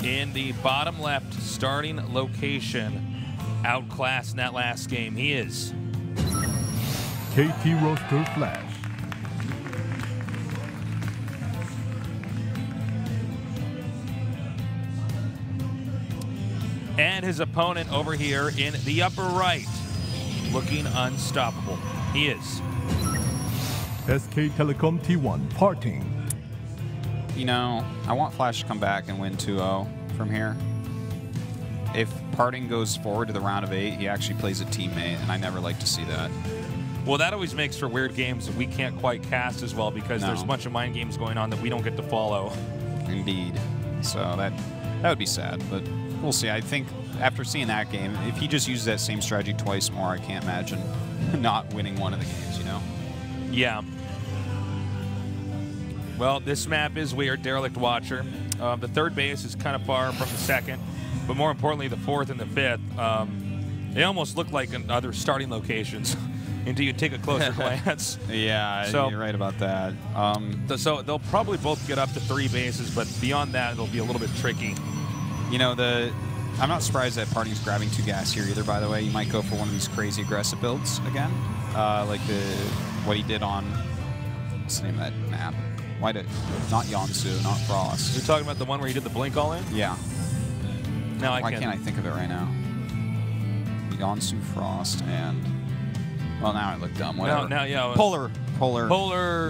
in the bottom left starting location, outclassed in that last game. He is KT Roaster Flash. And his opponent over here in the upper right, looking unstoppable. He is SK Telecom T1 PartinG. You know, I want Flash to come back and win 2-0 from here. If PartinG goes forward to the round of 8, he actually plays a teammate, and I never like to see that. Well, that always makes for weird games that we can't quite cast as well because there's a bunch of mind games going on that we don't get to follow. Indeed. So that would be sad, but we'll see. I think after seeing that game, if he just uses that same strategy twice more, I can't imagine not winning one of the games, you know? Yeah. Well, this map is weird, Derelict Watcher. The third base is kind of far from the second, but more importantly, the fourth and the fifth. They almost look like other starting locations until you take a closer glance. Yeah, so, you're right about that. So they'll probably both get up to 3 bases, but beyond that, it'll be a little bit tricky. You know, I'm not surprised that PartinG's grabbing 2 gas here either, by the way. You might go for one of these crazy aggressive builds again, like what he did on, what's the name of that map? Not Yonsu, not Frost. You're talking about the one where he did the blink all in? Yeah. No, Why can't I think of it right now? Yonsu, Frost, and... Well, now I look dumb. Whatever. No, yeah. Polar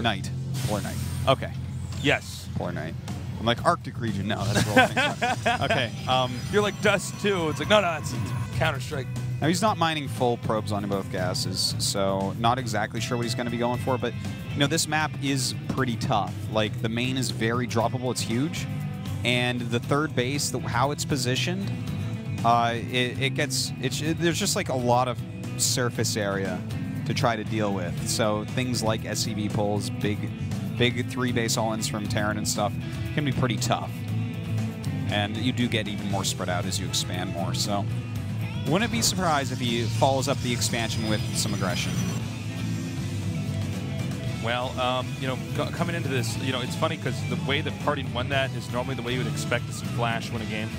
Night. Polar Night. Okay. Yes. Polar Night. I'm like Arctic region. No, that's what I'm thinking. Okay. You're like Dust 2. It's like, no, it's Counter-Strike. Now, he's not mining full probes on both gases, so not exactly sure what he's going to be going for, but, you know, this map is pretty tough. Like, the main is very droppable. It's huge. And the third base, how it's positioned, there's just, like, a lot of surface area to try to deal with. So things like SCV pulls, big 3-base all-ins from Terran and stuff can be pretty tough. And you do get even more spread out as you expand more. So wouldn't be surprised if he follows up the expansion with some aggression. Well, you know, coming into this, you know, it's funny because the way that PartinG won that is normally the way you would expect to see Flash win a game.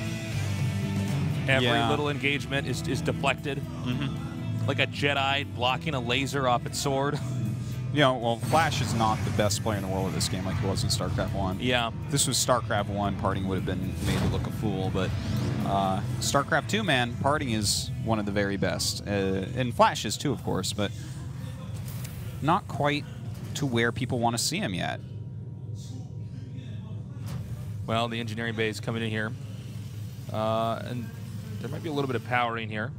Every little engagement is deflected. Like a Jedi blocking a laser off its sword. You know, well, Flash is not the best player in the world at this game like he was in StarCraft 1. Yeah. If this was StarCraft 1, PartinG would have been made to look a fool, but StarCraft 2, man, PartinG is one of the very best. And Flash is too, of course, but not quite to where people want to see him yet. Well, the engineering bay is coming in here. And there might be a little bit of powering here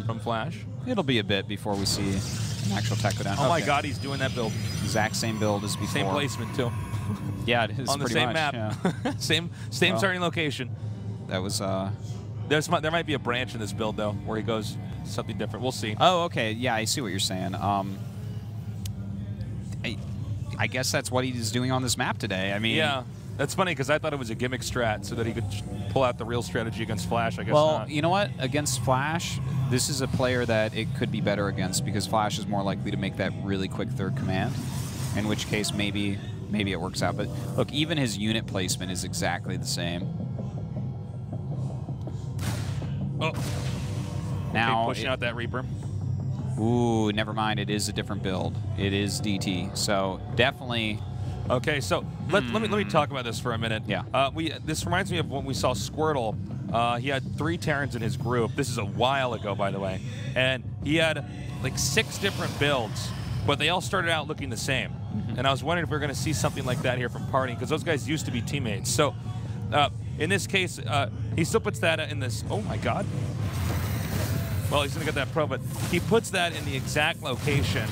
from Flash. It'll be a bit before we see an actual tech go down. Oh my God, he's doing that build. Exact same build as before. Same placement too. Yeah, it is on the pretty same much, map. Yeah. same starting location. That was there might be a branch in this build though where he goes something different. We'll see. Oh, okay. Yeah, I see what you're saying. I guess that's what he's doing on this map today. I mean, yeah. That's funny because I thought it was a gimmick strat so that he could pull out the real strategy against Flash. I guess not. You know what? Against Flash, this is a player that it could be better against because Flash is more likely to make that really quick third command, in which case maybe it works out. But look, even his unit placement is exactly the same. Oh. Now pushing out that Reaper. Ooh, never mind. It is a different build. It is DT. So definitely. Okay, so let me talk about this for a minute. Yeah. This reminds me of when we saw Squirtle. He had 3 Terrans in his group. This is a while ago, by the way, and he had like 6 different builds, but they all started out looking the same. And I was wondering if we are going to see something like that here from PartinG because those guys used to be teammates. So in this case, he still puts that in this. Oh my God. Well, he's going to get that pro, but he puts that in the exact location,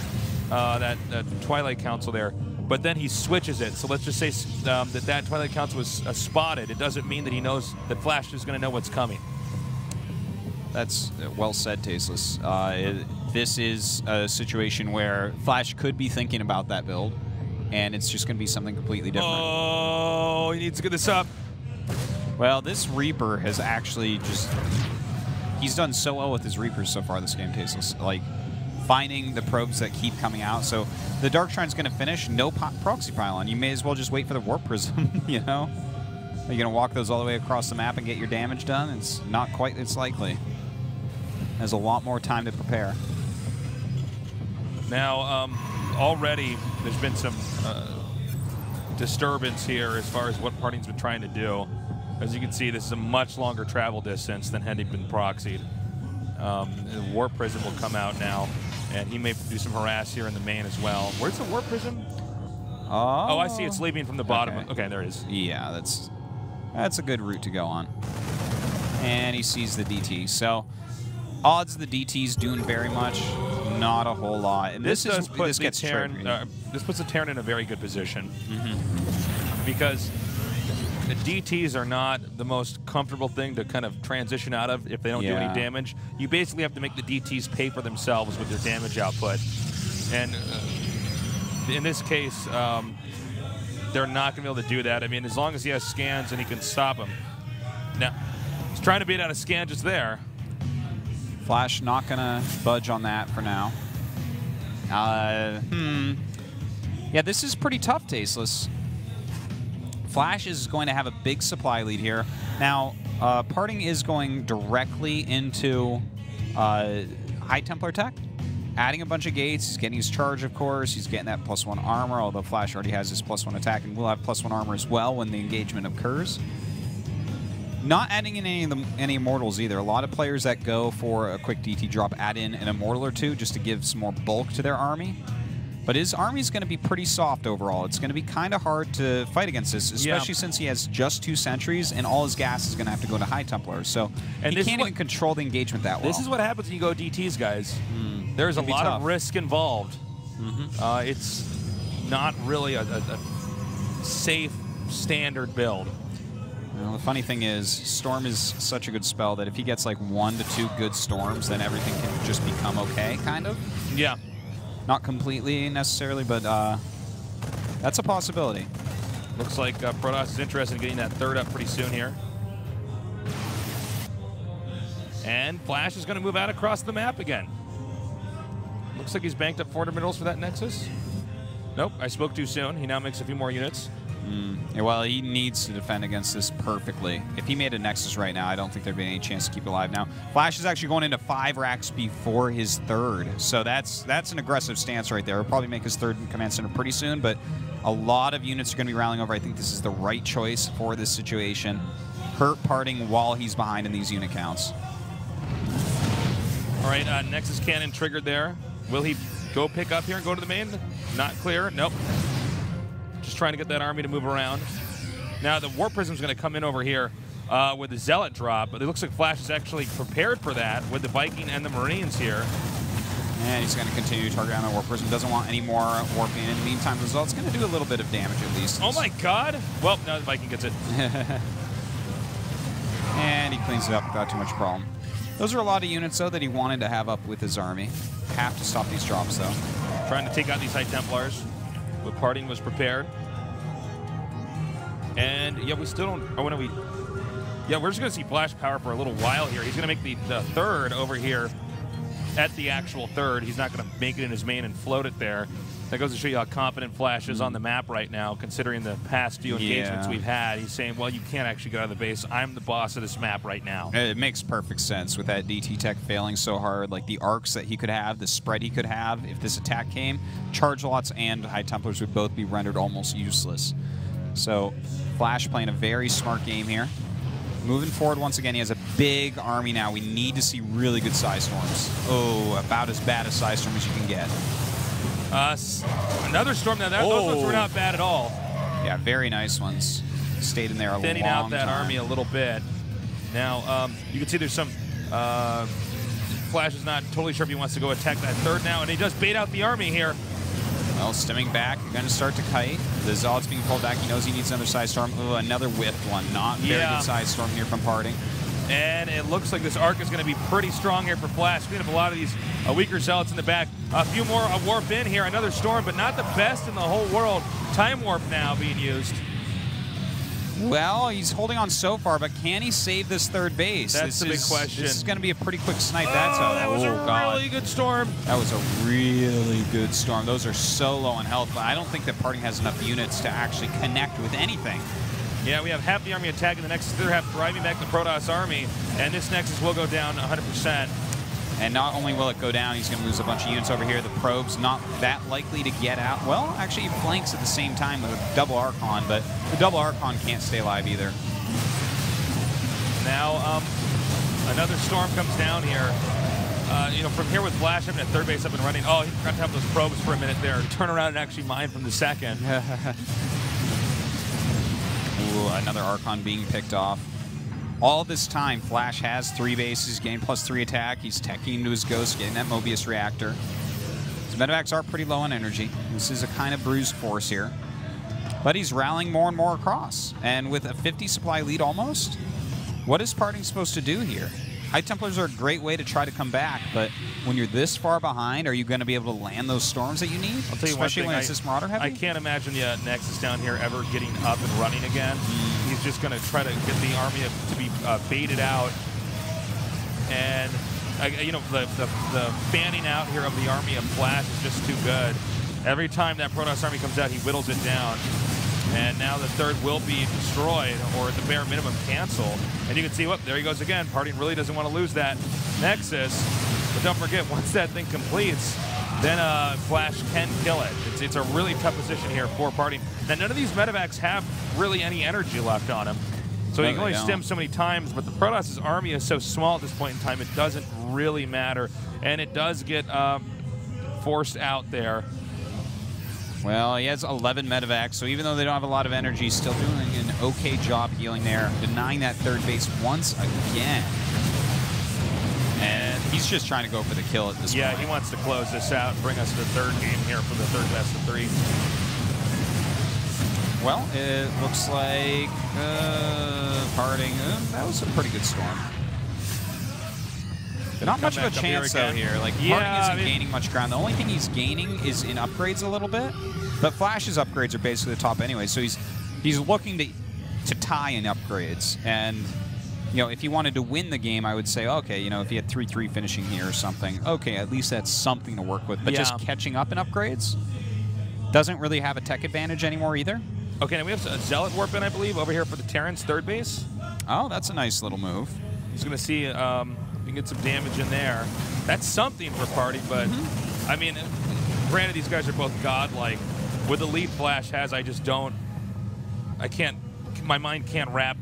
that Twilight Council there. But then he switches it. So let's just say that Twilight Council was spotted. It doesn't mean that he knows that Flash is going to know what's coming. That's well said, Tasteless. This is a situation where Flash could be thinking about that build, and it's just going to be something completely different. Oh, he needs to get this up. Well, this Reaper has actually just... He's done so well with his Reapers so far this game, Tasteless. Like, finding the probes that keep coming out. So the Dark Shrine's going to finish. No proxy pylon. You may as well just wait for the Warp Prism, you know? Are you going to walk those all the way across the map and get your damage done? It's not quite as likely. There's a lot more time to prepare. Now, already there's been some disturbance here as far as what PartinG's been trying to do. As you can see, this is a much longer travel distance than had he been proxied. The Warp Prism will come out now, and he may do some harass here in the main as well. Where's the Warp Prism? Oh, I see. It's leaving from the bottom. Okay, there it is. Yeah, that's a good route to go on. And he sees the DT. So, odds of the DT's doing very much, not a whole lot. And this puts the Terran in a very good position. Because the DTs are not the most comfortable thing to kind of transition out of if they don't do any damage. You basically have to make the DTs pay for themselves with their damage output. And in this case, they're not going to be able to do that. I mean, as long as he has scans and he can stop them. Now, he's trying to beat out a scan just there. Flash not going to budge on that for now. Yeah, this is pretty tough, Tasteless. Flash is going to have a big supply lead here. Now, PartinG is going directly into High Templar tech, adding a bunch of gates. He's getting his charge, of course. He's getting that +1 armor, although Flash already has his +1 attack and will have +1 armor as well when the engagement occurs. Not adding in any Immortals either. A lot of players that go for a quick DT drop add in an Immortal or two just to give some more bulk to their army. But his army is going to be pretty soft overall. It's going to be kind of hard to fight against this, especially since he has just 2 sentries and all his gas is going to have to go to High Templars. So he can't even control the engagement that well. This is what happens when you go DTs, guys. There's a lot of risk involved. It's not really a safe standard build. Well, the funny thing is, Storm is such a good spell that if he gets like 1 to 2 good Storms, then everything can just become okay, kind of. Yeah. Not completely necessarily, but that's a possibility. Looks like Protoss is interested in getting that 3rd up pretty soon here. And Flash is going to move out across the map again. Looks like he's banked up 400 minerals for that Nexus. Nope, I spoke too soon. He now makes a few more units. Yeah, well, he needs to defend against this perfectly. If he made a Nexus right now, I don't think there'd be any chance to keep it alive now. Flash is actually going into 5 racks before his 3rd, so that's an aggressive stance right there. He'll probably make his 3rd command center pretty soon, but a lot of units are going to be rallying over. I think this is the right choice for this situation. Hurt PartinG while he's behind in these unit counts. All right, Nexus cannon triggered there. Will he go pick up here and go to the main? Not clear. Nope. Just trying to get that army to move around. Now the Warp Prism is going to come in over here with the Zealot drop, but it looks like Flash is actually prepared for that with the Viking and the Marines here. And he's going to continue to target on the Warp Prism. Doesn't want any more warping. In the meantime, the Zealot's going to do a little bit of damage at least. Oh my god! Well, no, the Viking gets it. And he cleans it up without too much problem. Those are a lot of units, though, that he wanted to have up with his army. Have to stop these drops, though. Trying to take out these High Templars. But PartinG was prepared. And yeah, we still don't. Oh, when are we? Yeah, we're just going to see Flash power for a little while here. He's going to make the 3rd over here at the actual 3rd. He's not going to make it in his main and float it there. That goes to show you how confident Flash is on the map right now, considering the past few engagements we've had. He's saying, well, you can't actually get out of the base. I'm the boss of this map right now. It makes perfect sense with that DT tech failing so hard. Like the arcs that he could have, the spread he could have if this attack came, Charge Lots and High Templars would both be rendered almost useless. So Flash playing a very smart game here. Moving forward once again, he has a big army now. We need to see really good Psy Storms. Oh, about as bad a Psy Storm as you can get. Another storm now. Those ones were not bad at all. Yeah, very nice ones. Stayed in there a long time. Thinning out that army a little bit. Now, you can see there's some... Flash is not totally sure if he wants to go attack that 3rd now, and he does bait out the army here. Well, stemming back, going to start to kite. The Zealot's being pulled back. He knows he needs another Side Storm. Ooh, another whiffed one. Not very good Side Storm here from PartinG. And it looks like this arc is going to be pretty strong here for Flash. We have a lot of these weaker Zealots in the back. A few more warp in here. Another storm, but not the best in the whole world. Time warp now being used. Well, he's holding on so far, but can he save this 3rd base? That's the big question. This is going to be a pretty quick snipe. That was a really good storm. That was a really good storm. Those are so low on health, but I don't think that PartinG has enough units to actually connect with anything. Yeah, we have half the army attacking, the next other half driving back the Protoss army, and this Nexus will go down 100%. And not only will it go down, he's going to lose a bunch of units over here. The probe's not that likely to get out. Well, actually, he flanks at the same time with a double Archon, but the double Archon can't stay alive either. Now, another storm comes down here. You know, from here with Flash having a third base up and running. Oh, he forgot to have those probes for a minute there. Turn around and actually mine from the second. Ooh, another Archon being picked off. All this time, Flash has 3 bases, gain +3 attack. He's teching into his Ghost, getting that Mobius reactor. His medevacs are pretty low on energy. This is a kind of bruised force here. But he's rallying more and more across. And with a 50 supply lead almost, what is PartinG supposed to do here? High Templars are a great way to try to come back, but when you're this far behind, are you going to be able to land those storms that you need? I'll tell you Especially one thing, when it's this Marauder heavy? I can't imagine the Nexus down here ever getting up and running again. He's just going to try to get the army to be baited out. And, you know, the fanning out here of the army of Flash is just too good. Every time that Protoss army comes out, he whittles it down. And now the third will be destroyed, or at the bare minimum canceled. And you can see, whoop, there he goes again. PartinG really doesn't want to lose that Nexus. But don't forget, once that thing completes, then Flash can kill it. It's a really tough position here for PartinG. Now, none of these medevacs have really any energy left on him. So he can only stem so many times, but the Protoss' army is so small at this point in time, it doesn't really matter. And it does get forced out there. Well, he has 11 medevacs, so even though they don't have a lot of energy, he's still doing an okay job healing there, denying that third base once again. And he's just trying to go for the kill at this point. Yeah, he wants to close this out and bring us to the third game here for the third best of 3. Well, it looks like PartinG, that was a pretty good storm. Not much of a chance, though, here. Like, PartinG isn't gaining much ground. The only thing he's gaining is in upgrades a little bit. But Flash's upgrades are basically the top anyway, so he's looking to tie in upgrades. And, you know, if he wanted to win the game, I would say, okay, you know, if he had 3-3 finishing here or something, okay, at least that's something to work with. But just catching up in upgrades doesn't really have a tech advantage anymore either. Okay, now we have a Zealot Warp in, I believe, over here for the Terran's third base. Oh, that's a nice little move. He's going to see... you can get some damage in there. That's something for PartinG, but I mean, granted, these guys are both godlike. With the lead Flash has, I just don't. I can't. My mind can't wrap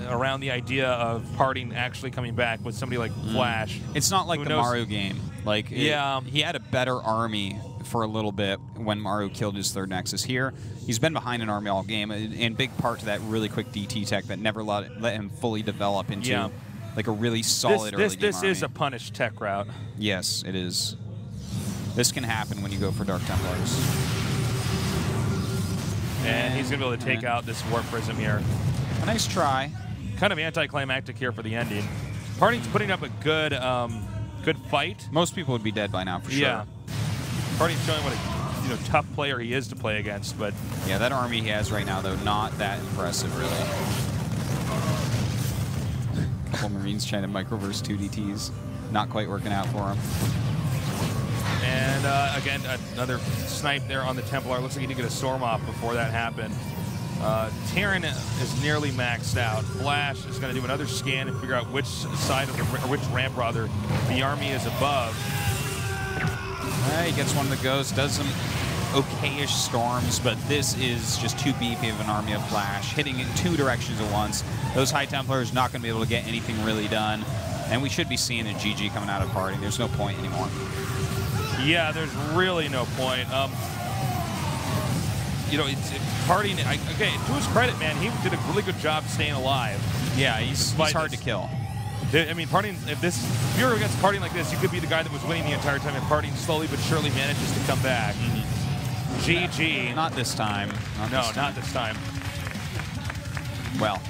around the idea of PartinG actually coming back with somebody like Flash. It's not like the Maru game. Like, he had a better army for a little bit when Maru killed his third Nexus. Here, he's been behind an army all game, in big part to that really quick DT tech that never let him fully develop into. Like a really solid early game This army. is a punished tech route. Yes, it is. This can happen when you go for Dark Templars. And he's going to be able to take out this Warp Prism here. A nice try. Kind of anticlimactic here for the ending. PartinG's putting up a good good fight. Most people would be dead by now, for sure. Yeah. PartinG's showing what a tough player he is to play against, but... Yeah, that army he has right now, though, not that impressive, really. Couple Marines trying to microverse 2DTs. Not quite working out for him. And again, another snipe there on the Templar. Looks like he did get a storm off before that happened. Terran is nearly maxed out. Flash is going to do another scan and figure out which side of the, or which ramp rather, the army is above. He gets one of the ghosts, does some okay-ish storms, but this is just too beefy of an army of Flash, hitting in 2 directions at once. Those High Templars not going to be able to get anything really done, and we should be seeing a GG coming out of PartinG. There's no point anymore. Yeah, there's really no point. You know, PartinG, okay, to his credit, man, he did a really good job staying alive. Yeah, he's hard to kill. I mean, PartinG, if you're against PartinG like this, you could be the guy that was winning the entire time, and PartinG slowly but surely manages to come back. GG. Not this time. Not this time. Well,